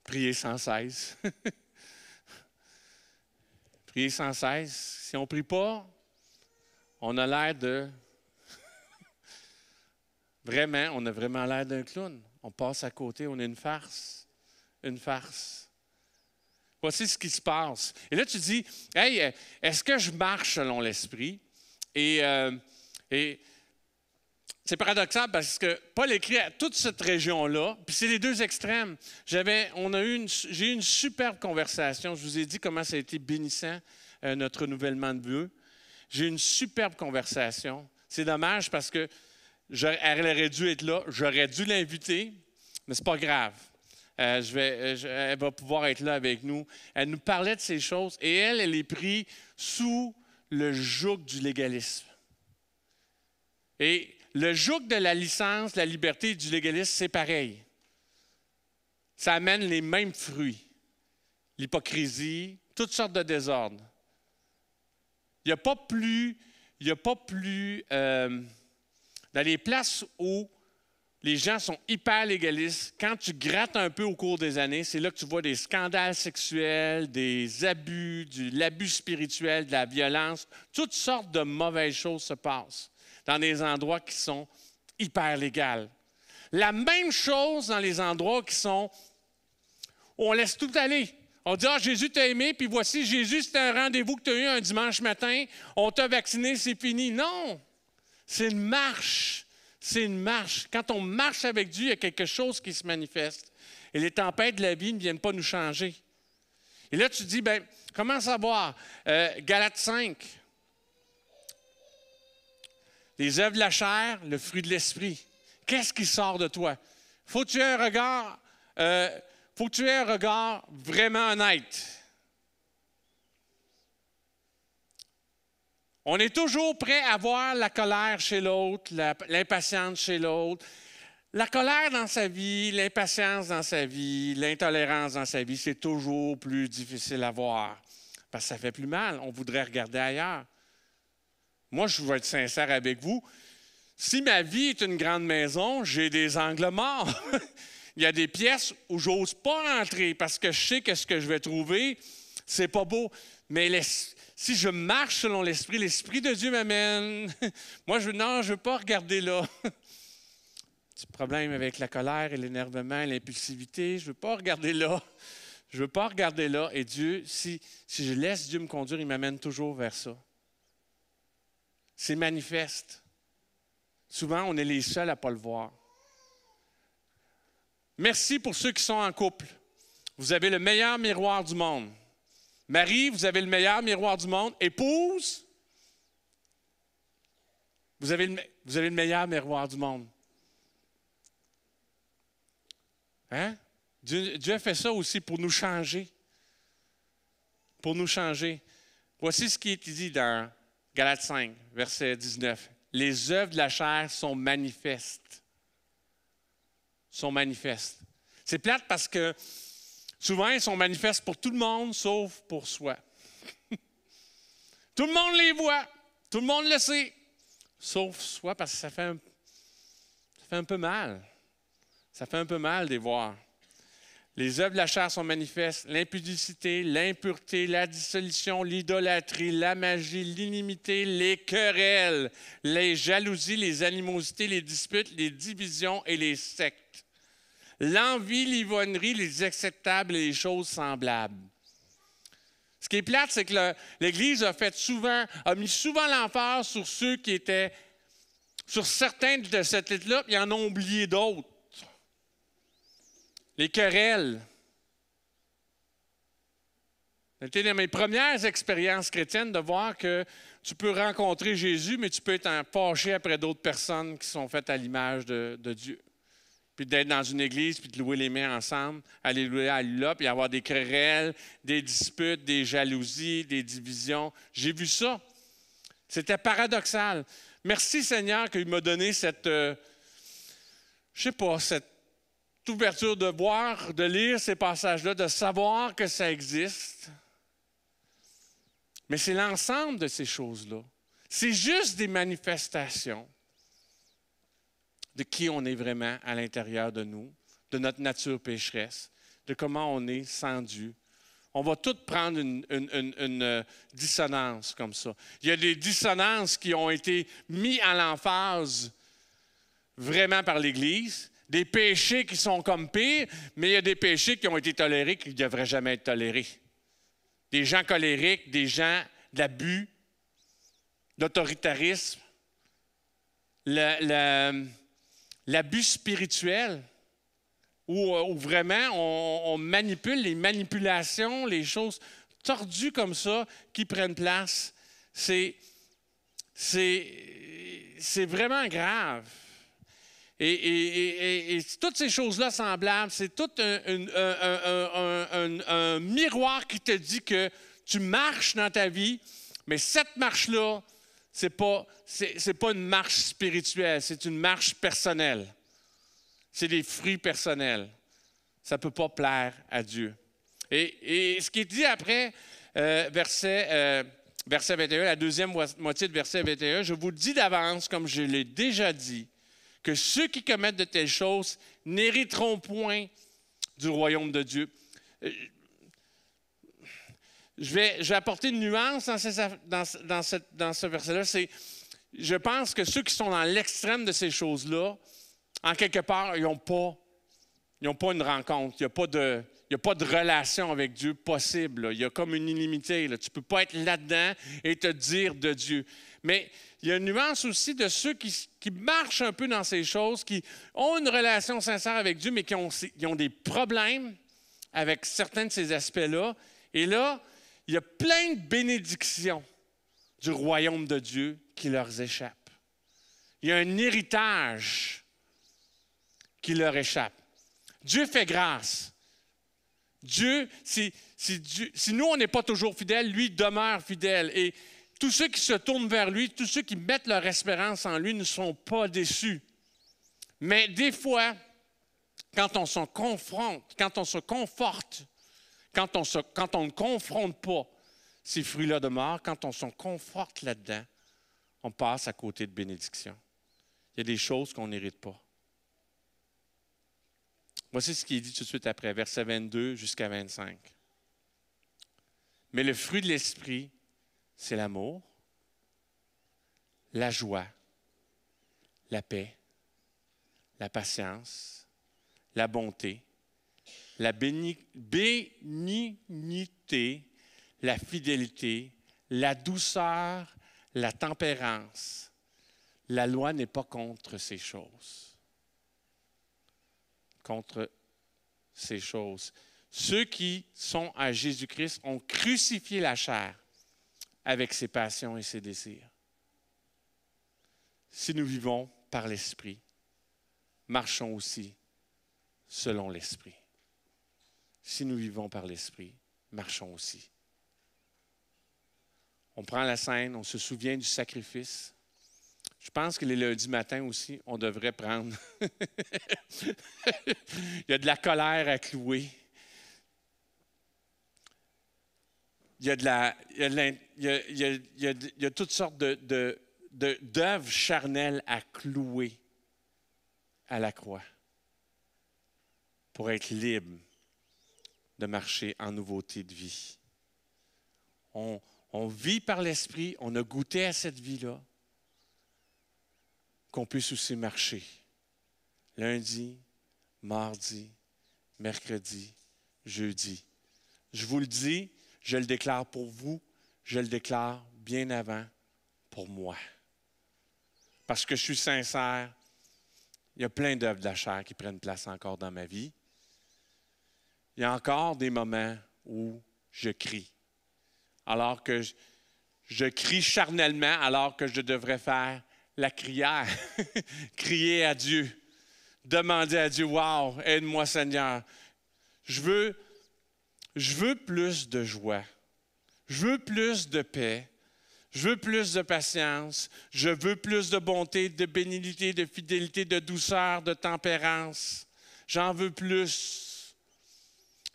Prier sans cesse. Prier sans cesse. Si on ne prie pas, on a l'air de... Vraiment, on a vraiment l'air d'un clown. On passe à côté, on est une farce. Une farce. Voici ce qui se passe. Et là, tu dis, « Hey, est-ce que je marche selon l'Esprit? » Et c'est paradoxal parce que Paul écrit à toute cette région-là, puis c'est les deux extrêmes. J'ai eu une superbe conversation. Je vous ai dit comment ça a été bénissant, notre renouvellement de vœux. J'ai eu une superbe conversation. C'est dommage parce que elle aurait dû être là. J'aurais dû l'inviter, mais ce n'est pas grave. Elle va pouvoir être là avec nous. Elle nous parlait de ces choses et elle est prise sous le joug du légalisme. Et le joug de la licence, la liberté et du légalisme, c'est pareil. Ça amène les mêmes fruits. L'hypocrisie, toutes sortes de désordres. Il n'y a pas plus dans les places où les gens sont hyper légalistes, quand tu grattes un peu au cours des années, c'est là que tu vois des scandales sexuels, des abus, de l'abus spirituel, de la violence. Toutes sortes de mauvaises choses se passent dans des endroits qui sont hyper légaux. La même chose dans les endroits qui sont où on laisse tout aller. On dit « Ah, Jésus t'a aimé, puis voici, Jésus, c'est un rendez-vous que tu as eu un dimanche matin, on t'a vacciné, c'est fini. » Non! C'est une marche. C'est une marche. Quand on marche avec Dieu, il y a quelque chose qui se manifeste. Et les tempêtes de la vie ne viennent pas nous changer. Et là, tu te dis, bien, comment savoir? Galates 5. Les œuvres de la chair, le fruit de l'esprit. Qu'est-ce qui sort de toi? Faut que tu aies un regard vraiment honnête. On est toujours prêt à voir la colère chez l'autre, l'impatience chez l'autre. La colère dans sa vie, l'impatience dans sa vie, l'intolérance dans sa vie, c'est toujours plus difficile à voir. parce que ça fait plus mal. On voudrait regarder ailleurs. Moi, je vais être sincère avec vous. Si ma vie est une grande maison, j'ai des angles morts. Il y a des pièces où j'ose pas entrer parce que je sais que ce que je vais trouver, c'est pas beau. Mais si je marche selon l'Esprit de Dieu m'amène. Moi, je ne veux pas regarder là. Petit problème avec la colère et l'énervement, l'impulsivité, je ne veux pas regarder là. Je ne veux pas regarder là. Et Dieu, si je laisse Dieu me conduire, il m'amène toujours vers ça. C'est manifeste. Souvent, on est les seuls à ne pas le voir. Merci pour ceux qui sont en couple. Vous avez le meilleur miroir du monde. Marie, vous avez le meilleur miroir du monde. Épouse, vous avez le meilleur miroir du monde. Hein? Dieu a fait ça aussi pour nous changer. Pour nous changer. Voici ce qui est dit dans Galates 5, verset 19. Les œuvres de la chair sont manifestes. Sont manifestes. C'est plate parce que souvent, ils sont manifestes pour tout le monde, sauf pour soi. Tout le monde les voit. Tout le monde le sait. Sauf soi, parce que ça fait un peu mal. Ça fait un peu mal de les voir. Les œuvres de la chair sont manifestes. L'impudicité, l'impureté, la dissolution, l'idolâtrie, la magie, l'inimité, les querelles, les jalousies, les animosités, les disputes, les divisions et les sectes. L'envie, l'ivognerie, les acceptables et les choses semblables. Ce qui est plate, c'est que l'Église a mis souvent l'emphase sur ceux qui étaient, sur certains de cette liste-là, puis ils en ont oublié d'autres. Les querelles. C'était une de mes premières expériences chrétiennes de voir que tu peux rencontrer Jésus, mais tu peux être fâché après d'autres personnes qui sont faites à l'image de Dieu. Puis d'être dans une église, puis de louer les mains ensemble, alléluia, alléluia, puis avoir des querelles, des disputes, des jalousies, des divisions. J'ai vu ça. C'était paradoxal. Merci Seigneur qu'il m'a donné cette ouverture de voir, de lire ces passages-là, de savoir que ça existe. Mais c'est l'ensemble de ces choses-là. C'est juste des manifestations de qui on est vraiment à l'intérieur de nous, de notre nature pécheresse, de comment on est sans Dieu. On va tous prendre une dissonance comme ça. Il y a des dissonances qui ont été mises à l'emphase vraiment par l'Église, des péchés qui sont comme pires, mais il y a des péchés qui ont été tolérés qui ne devraient jamais être tolérés. Des gens colériques, des gens d'abus, d'autoritarisme, l'abus spirituel, où vraiment on manipule, les manipulations, les choses tordues comme ça qui prennent place. C'est vraiment grave. Et toutes ces choses-là semblables, c'est tout un miroir qui te dit que tu marches dans ta vie, mais cette marche-là, c'est pas une marche spirituelle, c'est une marche personnelle. C'est des fruits personnels. Ça ne peut pas plaire à Dieu. Et ce qui est dit après, verset 21, la deuxième moitié de verset 21, je vous dis d'avance, comme je l'ai déjà dit, que ceux qui commettent de telles choses n'hériteront point du royaume de Dieu. Je vais apporter une nuance dans ce verset-là. Je pense que ceux qui sont dans l'extrême de ces choses-là, en quelque part, ils n'ont pas une rencontre. Il n'y a pas de relation avec Dieu possible. Là. Il y a comme une illimité. Là. Tu ne peux pas être là-dedans et te dire de Dieu. Mais il y a une nuance aussi de ceux qui marchent un peu dans ces choses, qui ont une relation sincère avec Dieu, mais qui ont des problèmes avec certains de ces aspects-là. Et là, il y a plein de bénédictions du royaume de Dieu qui leur échappent. Il y a un héritage qui leur échappe. Dieu fait grâce. Dieu, si nous, on n'est pas toujours fidèles, lui demeure fidèle. Et tous ceux qui se tournent vers lui, tous ceux qui mettent leur espérance en lui ne sont pas déçus. Mais des fois, quand on se confronte, quand on se conforte, quand on ne confronte pas, ces fruits-là de mort, quand on se conforte là-dedans, on passe à côté de bénédiction. Il y a des choses qu'on n'hérite pas. Voici ce qui est dit tout de suite après, versets 22 jusqu'à 25. Mais le fruit de l'esprit, c'est l'amour, la joie, la paix, la patience, la bonté, la bénignité, la fidélité, la douceur, la tempérance. La loi n'est pas contre ces choses. Contre ces choses. Ceux qui sont à Jésus-Christ ont crucifié la chair avec ses passions et ses désirs. Si nous vivons par l'Esprit, marchons aussi selon l'Esprit. Si nous vivons par l'Esprit, marchons aussi. On prend la scène, on se souvient du sacrifice. Je pense que les lundis matins aussi, on devrait prendre. Il y a de la colère à clouer. Il y a toutes sortes d'œuvres charnelles à clouer à la croix pour être libre de marcher en nouveauté de vie. On vit par l'Esprit, on a goûté à cette vie-là, qu'on puisse aussi marcher lundi, mardi, mercredi, jeudi. Je vous le dis, je le déclare pour vous, je le déclare bien avant pour moi. Parce que je suis sincère, il y a plein d'œuvres de la chair qui prennent place encore dans ma vie. Il y a encore des moments où je crie. Alors que je crie charnellement, alors que je devrais faire la crière. Crier à Dieu. Demander à Dieu, « Wow, aide-moi Seigneur. Je veux plus de joie. Je veux plus de paix. Je veux plus de patience. Je veux plus de bonté, de bénignité, de fidélité, de douceur, de tempérance. J'en veux plus.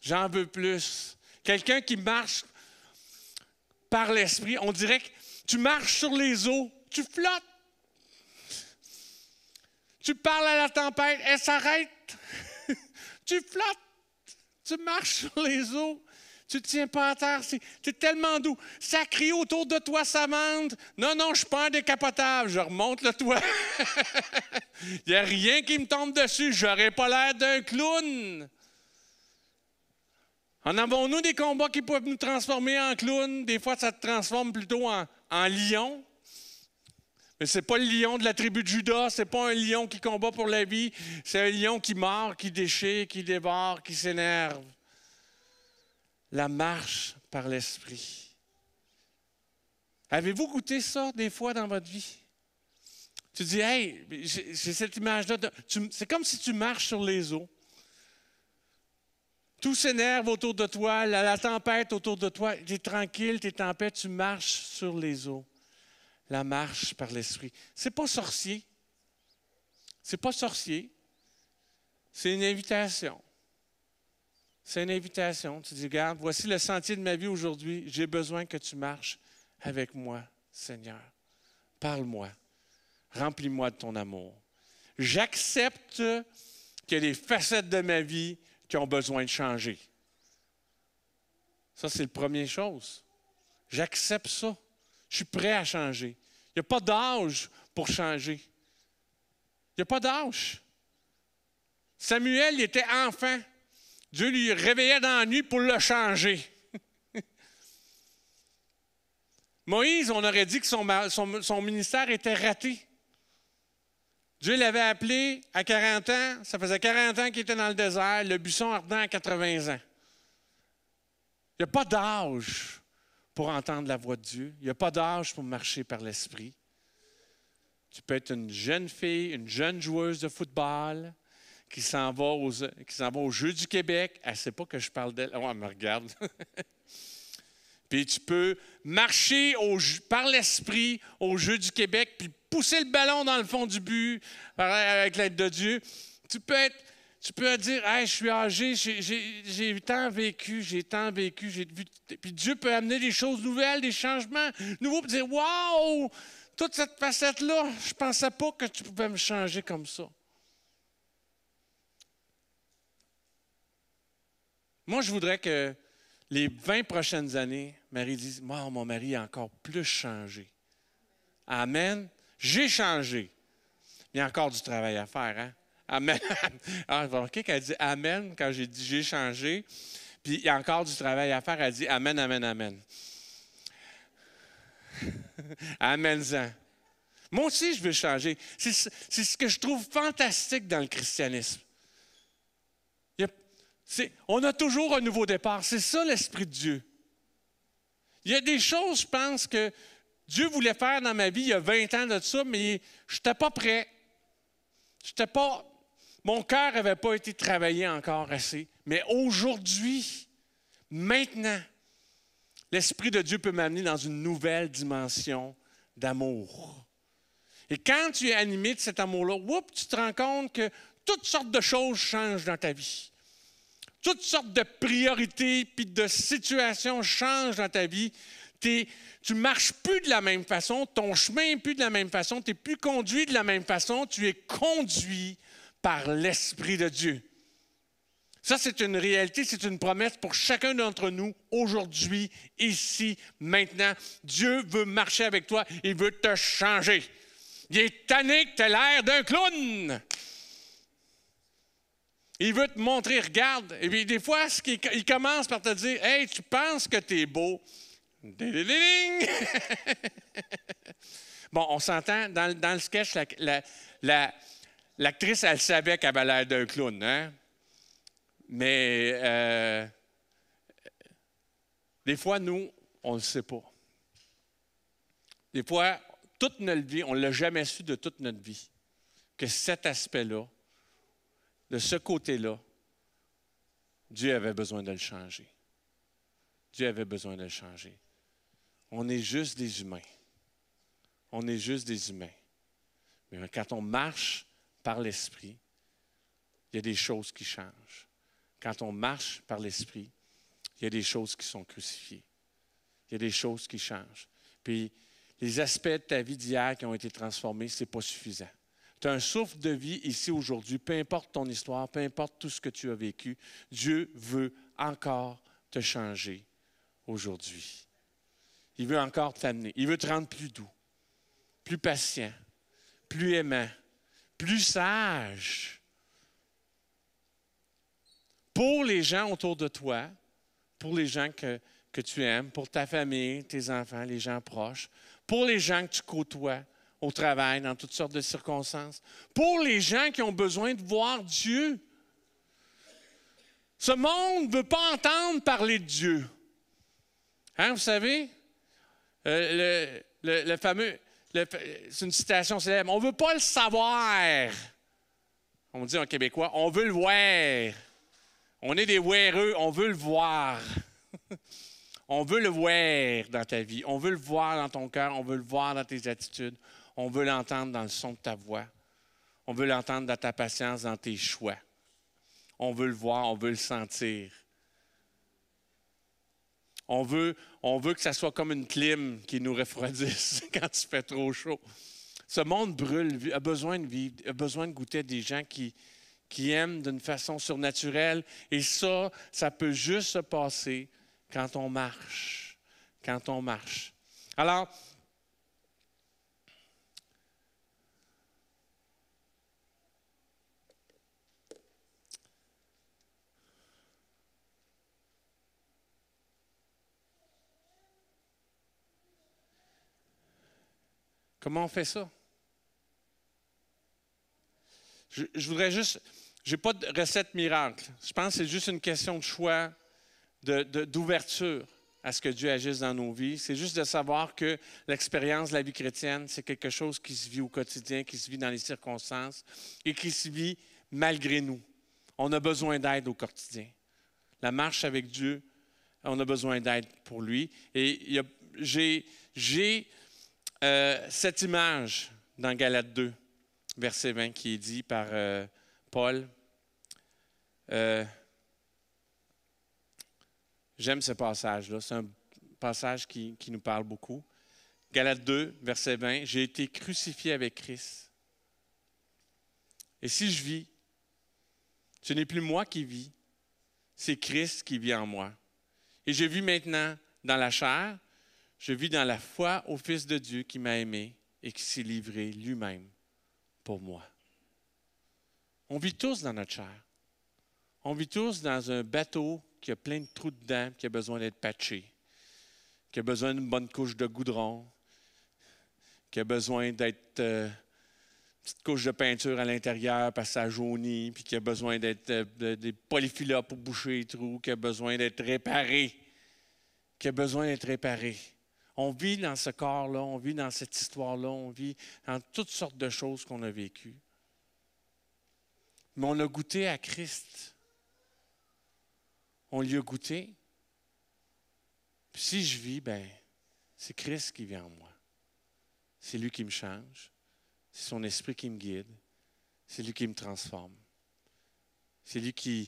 J'en veux plus. » Quelqu'un qui marche par l'Esprit, on dirait que tu marches sur les eaux, tu flottes. Tu parles à la tempête, elle s'arrête. Tu flottes, tu marches sur les eaux. Tu ne te tiens pas à terre, c'est tellement doux. Ça crie autour de toi, ça mande. Non, je ne suis pas un décapotable, je remonte le toit. Il n'y a rien qui me tombe dessus, je n'aurais pas l'air d'un clown. En avons-nous des combats qui peuvent nous transformer en clown? Des fois, ça te transforme plutôt en lion. Mais ce n'est pas le lion de la tribu de Juda, ce n'est pas un lion qui combat pour la vie, c'est un lion qui mord, qui déchire, qui dévore, qui s'énerve. La marche par l'Esprit. Avez-vous goûté ça des fois dans votre vie? Tu dis, hey, j'ai cette image-là. C'est comme si tu marches sur les eaux. Tout s'énerve autour de toi, la tempête autour de toi. Tu es tranquille, tu es en paix, tu marches sur les eaux. La marche par l'Esprit. C'est pas sorcier. C'est pas sorcier. C'est une invitation. C'est une invitation. Tu dis, regarde, voici le sentier de ma vie aujourd'hui. J'ai besoin que tu marches avec moi, Seigneur. Parle-moi. Remplis-moi de ton amour. J'accepte qu'il y a des facettes de ma vie qui ont besoin de changer. Ça, c'est la première chose. J'accepte ça. Je suis prêt à changer. Il n'y a pas d'âge pour changer. Il n'y a pas d'âge. Samuel, il était enfant. Dieu lui réveillait dans la nuit pour le changer. Moïse, on aurait dit que son ministère était raté. Dieu l'avait appelé à 40 ans. Ça faisait 40 ans qu'il était dans le désert, le buisson ardent à 80 ans. Il n'y a pas d'âge pour entendre la voix de Dieu. Il n'y a pas d'âge pour marcher par l'Esprit. Tu peux être une jeune fille, une jeune joueuse de football qui s'en va aux Jeux du Québec. Elle ne sait pas que je parle d'elle. Oh, elle me regarde. Puis tu peux marcher par l'Esprit aux Jeux du Québec, puis pousser le ballon dans le fond du but avec l'aide de Dieu. Tu peux être Tu peux dire, hey, je suis âgé, j'ai tant vécu, j'ai vu. Puis Dieu peut amener des choses nouvelles, des changements nouveaux, puis dire, wow, toute cette facette-là, je ne pensais pas que tu pouvais me changer comme ça. Moi, je voudrais que les 20 prochaines années, Marie dise, moi, mon mari a encore plus changé. Amen. J'ai changé. Il y a encore du travail à faire, hein? Amen. Alors, vous remarquez qu'elle dit Amen quand j'ai dit j'ai changé. Puis il y a encore du travail à faire. Elle dit Amen, Amen, Amen. Amen-en. Moi aussi, je veux changer. C'est ce que je trouve fantastique dans le christianisme. On a toujours un nouveau départ. C'est ça l'Esprit de Dieu. Il y a des choses, je pense, que Dieu voulait faire dans ma vie il y a 20 ans de ça, mais je n'étais pas prêt. Mon cœur n'avait pas été travaillé encore assez. Mais aujourd'hui, maintenant, l'Esprit de Dieu peut m'amener dans une nouvelle dimension d'amour. Et quand tu es animé de cet amour-là, tu te rends compte que toutes sortes de choses changent dans ta vie. Toutes sortes de priorités puis de situations changent dans ta vie. Tu ne marches plus de la même façon, ton chemin n'est plus de la même façon, tu n'es plus conduit de la même façon, tu es conduit par l'Esprit de Dieu. Ça, c'est une réalité, c'est une promesse pour chacun d'entre nous, aujourd'hui, ici, maintenant. Dieu veut marcher avec toi, il veut te changer. Il est tanné que tu as l'air d'un clown. Il veut te montrer, regarde. Et puis des fois, il commence par te dire, « Hey, tu penses que tu es beau. » Bon, on s'entend, dans le sketch, l'actrice, elle savait qu'elle avait l'air d'un clown, hein? Mais des fois, nous, on ne le sait pas. Des fois, toute notre vie, on ne l'a jamais su de toute notre vie, que cet aspect-là, de ce côté-là, Dieu avait besoin de le changer. Dieu avait besoin de le changer. On est juste des humains. On est juste des humains. Mais quand on marche par l'Esprit, il y a des choses qui changent. Quand on marche par l'Esprit, il y a des choses qui sont crucifiées. Il y a des choses qui changent. Puis, les aspects de ta vie d'hier qui ont été transformés, ce n'est pas suffisant. Tu as un souffle de vie ici aujourd'hui, peu importe ton histoire, peu importe tout ce que tu as vécu, Dieu veut encore te changer aujourd'hui. Il veut encore t'amener. Il veut te rendre plus doux, plus patient, plus aimant, plus sage. Pour les gens autour de toi, pour les gens que tu aimes, pour ta famille, tes enfants, les gens proches, pour les gens que tu côtoies au travail, dans toutes sortes de circonstances, pour les gens qui ont besoin de voir Dieu. Ce monde ne veut pas entendre parler de Dieu. Hein, vous savez? Le fameux, c'est une citation célèbre, on ne veut pas le savoir. On dit en québécois, on veut le voir. On est des weareux, on veut le voir. On veut le voir dans ta vie, on veut le voir dans ton cœur, on veut le voir dans tes attitudes, on veut l'entendre dans le son de ta voix, on veut l'entendre dans ta patience, dans tes choix. On veut le voir, on veut le sentir. On veut que ça soit comme une clim qui nous refroidisse quand il fait trop chaud. Ce monde brûle, a besoin de vivre, a besoin de goûter à des gens qui aiment d'une façon surnaturelle. Et ça peut juste se passer quand on marche. Quand on marche. Alors, comment on fait ça? Je voudrais juste... Je n'ai pas de recette miracle. Je pense que c'est juste une question de choix, d'ouverture à ce que Dieu agisse dans nos vies. C'est juste de savoir que l'expérience de la vie chrétienne, c'est quelque chose qui se vit au quotidien, qui se vit dans les circonstances et qui se vit malgré nous. On a besoin d'aide au quotidien. La marche avec Dieu, on a besoin d'aide pour lui. Et j'ai cette image dans Galates 2, verset 20, qui est dit par Paul. J'aime ce passage-là. C'est un passage qui nous parle beaucoup. Galates 2, verset 20. « J'ai été crucifié avec Christ. Et si je vis, ce n'est plus moi qui vis, c'est Christ qui vit en moi. Et je vis maintenant dans la chair, je vis dans la foi au Fils de Dieu qui m'a aimé et qui s'est livré lui-même pour moi. » On vit tous dans notre chair. On vit tous dans un bateau qui a plein de trous dedans, qui a besoin d'être patché, qui a besoin d'une bonne couche de goudron, qui a besoin d'être une petite couche de peinture à l'intérieur parce que ça jaunit, puis qui a besoin d'être des polyphilas pour boucher les trous, qui a besoin d'être réparé, On vit dans ce corps-là, on vit dans cette histoire-là, on vit dans toutes sortes de choses qu'on a vécues. Mais on a goûté à Christ. On lui a goûté. Puis si je vis, bien, c'est Christ qui vit en moi. C'est lui qui me change. C'est son esprit qui me guide. C'est lui qui me transforme. C'est lui qui,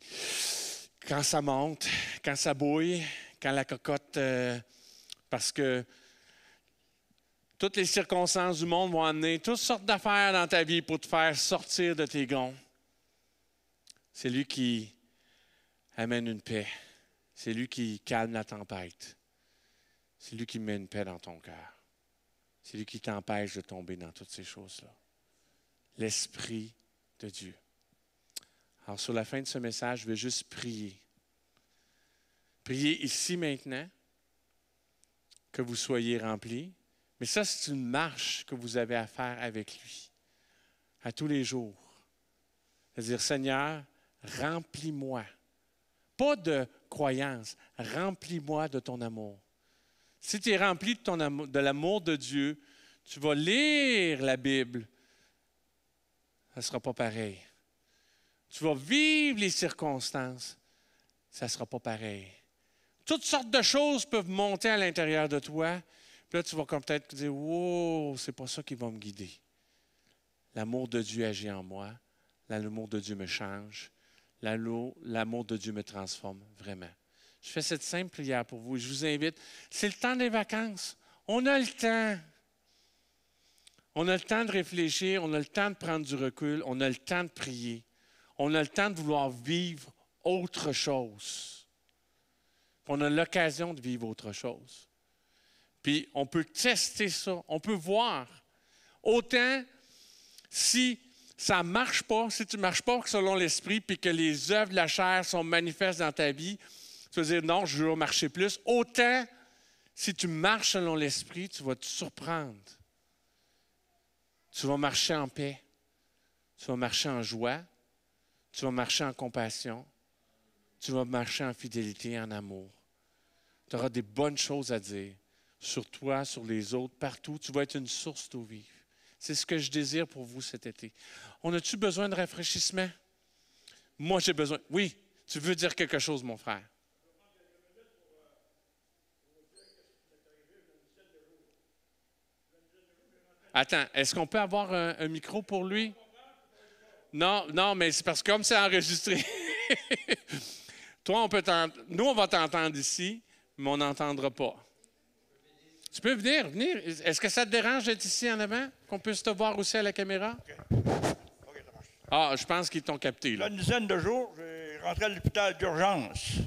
quand ça monte, quand ça bouille, quand la cocotte, parce que toutes les circonstances du monde vont amener toutes sortes d'affaires dans ta vie pour te faire sortir de tes gonds. C'est lui qui amène une paix. C'est lui qui calme la tempête. C'est lui qui met une paix dans ton cœur. C'est lui qui t'empêche de tomber dans toutes ces choses-là. L'Esprit de Dieu. Alors, sur la fin de ce message, je vais juste prier. Priez ici maintenant, que vous soyez remplis. Mais ça, c'est une marche que vous avez à faire avec lui, à tous les jours. C'est-à-dire, Seigneur, remplis-moi. Pas de croyance, remplis-moi de ton amour. Si tu es rempli de l'amour de Dieu, tu vas lire la Bible. Ça ne sera pas pareil. Tu vas vivre les circonstances. Ça ne sera pas pareil. Toutes sortes de choses peuvent monter à l'intérieur de toi. Puis là, tu vas comme peut-être dire, « Wow, c'est pas ça qui va me guider. » L'amour de Dieu agit en moi. L'amour de Dieu me change. L'amour de Dieu me transforme vraiment. Je fais cette simple prière pour vous. Je vous invite. C'est le temps des vacances. On a le temps. On a le temps de réfléchir. On a le temps de prendre du recul. On a le temps de prier. On a le temps de vouloir vivre autre chose. On a l'occasion de vivre autre chose. Puis on peut tester ça. On peut voir. Autant si ça ne marche pas, si tu ne marches pas selon l'Esprit, puis que les œuvres de la chair sont manifestes dans ta vie, tu vas dire non, je veux marcher plus. Autant, si tu marches selon l'Esprit, tu vas te surprendre. Tu vas marcher en paix. Tu vas marcher en joie. Tu vas marcher en compassion. Tu vas marcher en fidélité, en amour. Tu auras des bonnes choses à dire sur toi, sur les autres, partout. Tu vas être une source d'eau vive. C'est ce que je désire pour vous cet été. On a-tu besoin de rafraîchissement? Moi, j'ai besoin. Oui, tu veux dire quelque chose, mon frère? Attends, est-ce qu'on peut avoir un micro pour lui? Non, non, mais c'est parce que comme c'est enregistré. Toi, nous, on va t'entendre ici, mais on n'entendra pas. Tu peux venir. Est-ce que ça te dérange d'être ici en avant? Qu'on puisse te voir aussi à la caméra? OK, ça marche. Ah, je pense qu'ils t'ont capté, Il y a là. une dizaine de jours, j'ai rentré à l'hôpital d'urgence.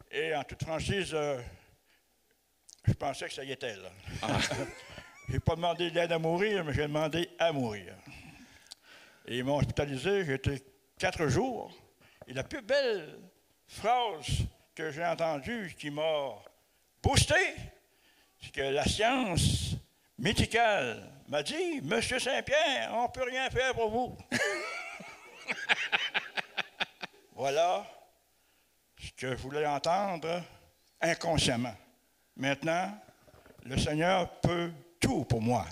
Et en toute franchise, je pensais que ça y était, là. Ah. Je n'ai pas demandé d'aide à mourir, mais j'ai demandé à mourir. Et ils m'ont hospitalisé, j'ai été 4 jours. Et la plus belle phrase que j'ai entendue qui m'a boosté, c'est que la science médicale m'a dit « Monsieur Saint-Pierre, on ne peut rien faire pour vous. » Voilà ce que je voulais entendre inconsciemment. Maintenant, le Seigneur peut tout pour moi.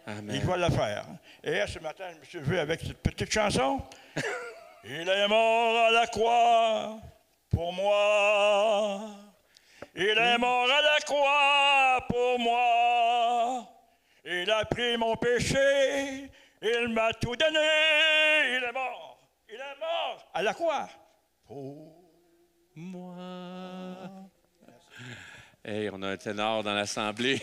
Amen. Il doit le faire. Et ce matin, je me suis vu avec cette petite chanson. Il est mort à la croix pour moi. Il est mort à la croix pour moi. Il a pris mon péché. Il m'a tout donné. Il est mort. Il Il est mort à la croix. Pour moi. Hey, on a un ténor dans l'assemblée.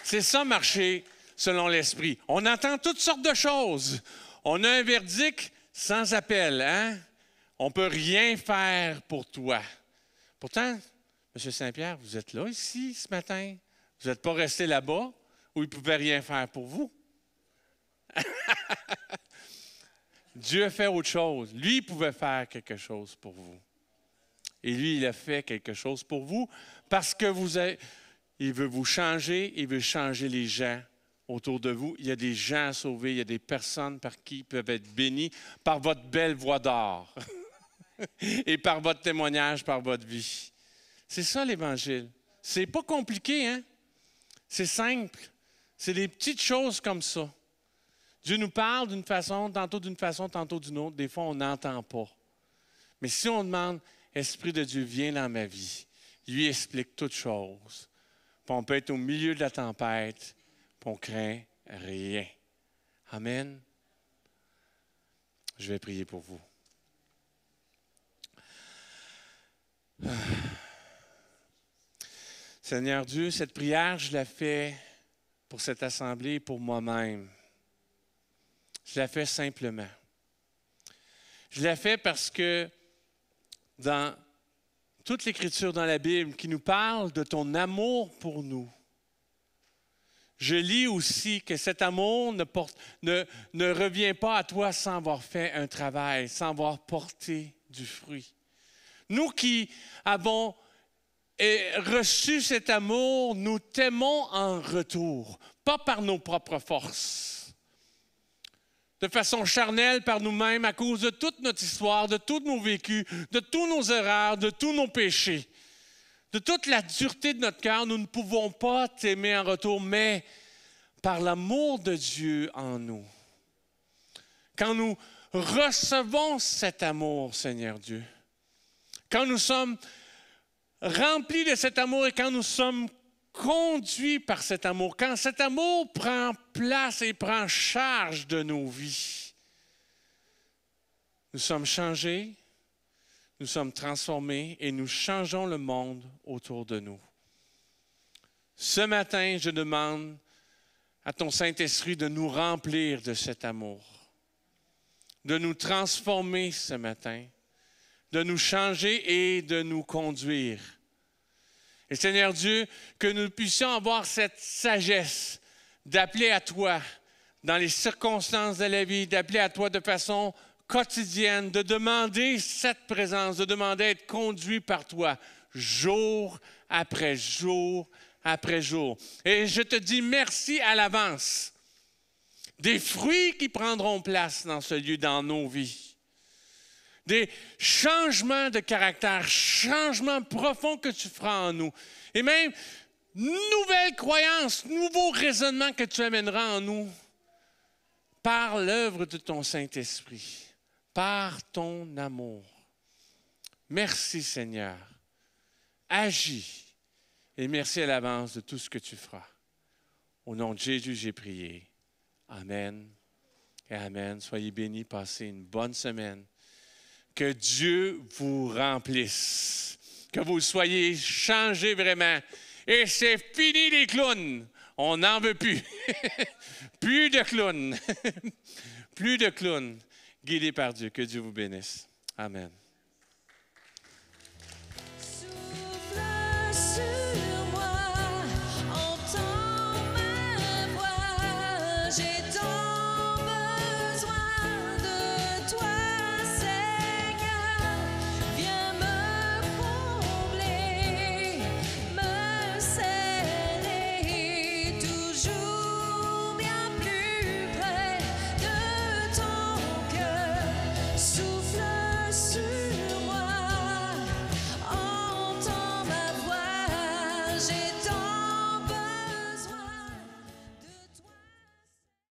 C'est ça, marcher selon l'Esprit. On entend toutes sortes de choses. On a un verdict sans appel, hein? On ne peut rien faire pour toi. Pourtant, M. Saint-Pierre, vous êtes là ici ce matin. Vous n'êtes pas resté là-bas où il ne pouvait rien faire pour vous. Dieu a fait autre chose. Lui, il pouvait faire quelque chose pour vous. Et lui, il a fait quelque chose pour vous parce que il veut vous changer, il veut changer les gens autour de vous. Il y a des gens à sauver, il y a des personnes par qui ils peuvent être bénis par votre belle voix d'or et par votre témoignage, par votre vie. C'est ça l'Évangile. C'est pas compliqué, hein? C'est simple. C'est des petites choses comme ça. Dieu nous parle d'une façon, tantôt d'une autre. Des fois, on n'entend pas. Mais si on demande, Esprit de Dieu, viens dans ma vie, lui explique toutes choses. Puis on peut être au milieu de la tempête, puis on ne craint rien. Amen. Je vais prier pour vous. Seigneur Dieu, cette prière, je la fais pour cette assemblée et pour moi-même. Je la fais simplement. Je la fais parce que dans toute l'Écriture dans la Bible qui nous parle de ton amour pour nous, je lis aussi que cet amour ne revient pas à toi sans avoir fait un travail, sans avoir porté du fruit. Nous qui avons reçu cet amour, nous t'aimons en retour, pas par nos propres forces, de façon charnelle par nous-mêmes à cause de toute notre histoire, de tous nos vécus, de tous nos erreurs, de tous nos péchés. De toute la dureté de notre cœur, nous ne pouvons pas t'aimer en retour, mais par l'amour de Dieu en nous. Quand nous recevons cet amour, Seigneur Dieu, quand nous sommes remplis de cet amour et quand nous sommes conduits par cet amour, quand cet amour prend place et prend charge de nos vies, nous sommes changés, nous sommes transformés et nous changeons le monde autour de nous. Ce matin, je demande à ton Saint-Esprit de nous remplir de cet amour, de nous transformer ce matin, de nous changer et de nous conduire. Et Seigneur Dieu, que nous puissions avoir cette sagesse d'appeler à toi dans les circonstances de la vie, d'appeler à toi de façon quotidienne, de demander cette présence, de demander à être conduit par toi, jour après jour après jour. Et je te dis merci à l'avance des fruits qui prendront place dans ce lieu, dans nos vies. Des changements de caractère, changements profonds que tu feras en nous. Et même nouvelles croyances, nouveaux raisonnements que tu amèneras en nous par l'œuvre de ton Saint-Esprit, par ton amour. Merci Seigneur. Agis et merci à l'avance de tout ce que tu feras. Au nom de Jésus, j'ai prié. Amen et amen. Soyez bénis, passez une bonne semaine. Que Dieu vous remplisse, que vous soyez changés vraiment. Et c'est fini les clowns. On n'en veut plus. Plus de clowns. Plus de clowns. Guidés par Dieu. Que Dieu vous bénisse. Amen.